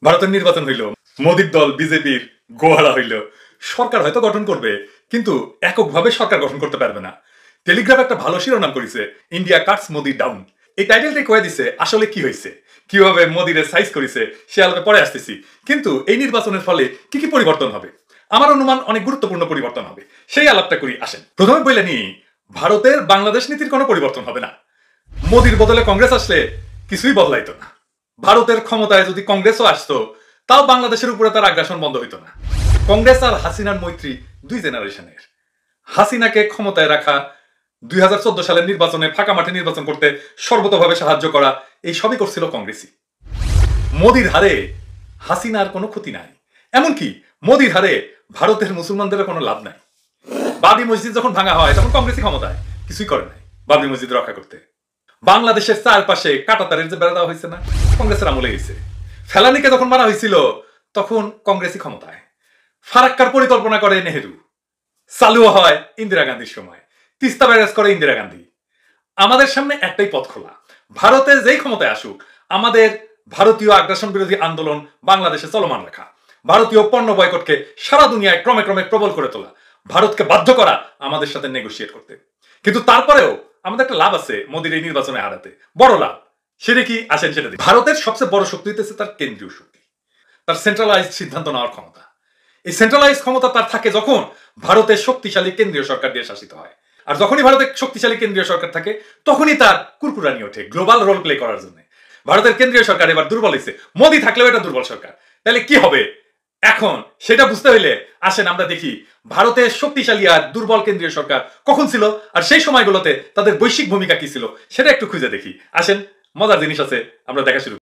ভারতের নির্বাচন হইল, মোদীর দল বিজেপির গোহারা হইল, সরকার হয়তো গঠন করবে কিন্তু এককভাবে সরকার গঠন করতে পারবে না। টেলিগ্রাফ একটা ভালো শিরোনাম করেছে, ইন্ডিয়া কাটস মোদি ডাউন। এই টাইটেলটাই কয়ে দিছে আসলে কি হয়েছে, কিভাবে মোদিরে সাইজ করেছে সে আলাপে পরে আসতেছি। কিন্তু এই নির্বাচনের ফলে কি কি পরিবর্তন হবে, আমার অনুমান অনেক গুরুত্বপূর্ণ পরিবর্তন হবে, সেই আলাপটা করি আসেন। প্রথমে বলে নি, ভারতের বাংলাদেশ নীতির কোনো পরিবর্তন হবে না। মোদির বদলে কংগ্রেস আসলে কিছুই বদলাইতো না। ভারতের ক্ষমতায় যদি কংগ্রেসও আসতো তাও বাংলাদেশের উপরে তার আগ্রাসন বন্ধ হইতো না। কংগ্রেস আর হাসিনার মৈত্রী দুই জেনারেশনের। হাসিনাকে ক্ষমতায় রাখা, 2014 সালের নির্বাচনে ফাঁকা মাঠে নির্বাচন করতে সর্বতভাবে সাহায্য করা, এই সবই করছিল কংগ্রেসই। মোদির হারে হাসিনার কোনো ক্ষতি নাই, এমনকি মোদির হারে ভারতের মুসলমানদের কোনো লাভ নাই। বাবরি মসজিদ যখন ভাঙা হয় তখন কংগ্রেসই ক্ষমতায়, কিছুই করে নাই বাবরি মসজিদ রক্ষা করতে। বাংলাদেশের চারপাশে কাঁটাতারের যে বেড়া দেওয়া হয়েছে না, কংগ্রেসের আমলে হয়েছে। ফেলানিকে যখন মারা হয়েছিল তখন কংগ্রেসই ক্ষমতায়। ফারাক্কার পরিকল্পনা করে নেহেরু, চালু হয় ইন্দিরা গান্ধীর সময়, তিস্তা ব্যারেজ করে ইন্দিরা গান্ধী। আমাদের সামনে একটাই পথ খোলা, ভারতে যেই ক্ষমতায় আসুক আমাদের ভারতীয় আগ্রাসন বিরোধী আন্দোলন বাংলাদেশে চলমান রাখা, ভারতীয় পণ্য বয়কটকে সারা দুনিয়ায় ক্রমে ক্রমে প্রবল করে তোলা, ভারতকে বাধ্য করা আমাদের সাথে নেগোশিয়েট করতে। কিন্তু তারপরেও আমাদের একটা লাভ আছে মোদির এই নির্বাচনে হারাতে, বড় লাভ। সেটা কি আসেন সেটা দেখি। ভারতের সবচেয়ে বড় শক্তি হইতেছে তার কেন্দ্রীয় শক্তি, তার সেন্ট্রালাইজড সিদ্ধান্ত নেওয়ার ক্ষমতা। এই সেন্ট্রালাইজ ক্ষমতা তার থাকে যখন ভারতের শক্তিশালী কেন্দ্রীয় সরকার দিয়ে শাসিত হয়। আর যখনই ভারতের শক্তিশালী কেন্দ্রীয় সরকার থাকে তখনই তার কুরকুরানি ওঠে গ্লোবাল রোল প্লে করার জন্য। ভারতের কেন্দ্রীয় সরকার এবার দুর্বল হয়েছে, মোদি থাকলেও এটা দুর্বল সরকার, তাহলে কি হবে এখন সেটা বুঝতে হইলে আসেন আমরা দেখি ভারতের শক্তিশালী আর দুর্বল কেন্দ্রীয় সরকার কখন ছিল আর সেই সময়গুলোতে তাদের বৈশ্বিক ভূমিকা কি ছিল সেটা একটু খুঁজে দেখি। আসেন, মজার জিনিস আছে, আমরা দেখা শুরু।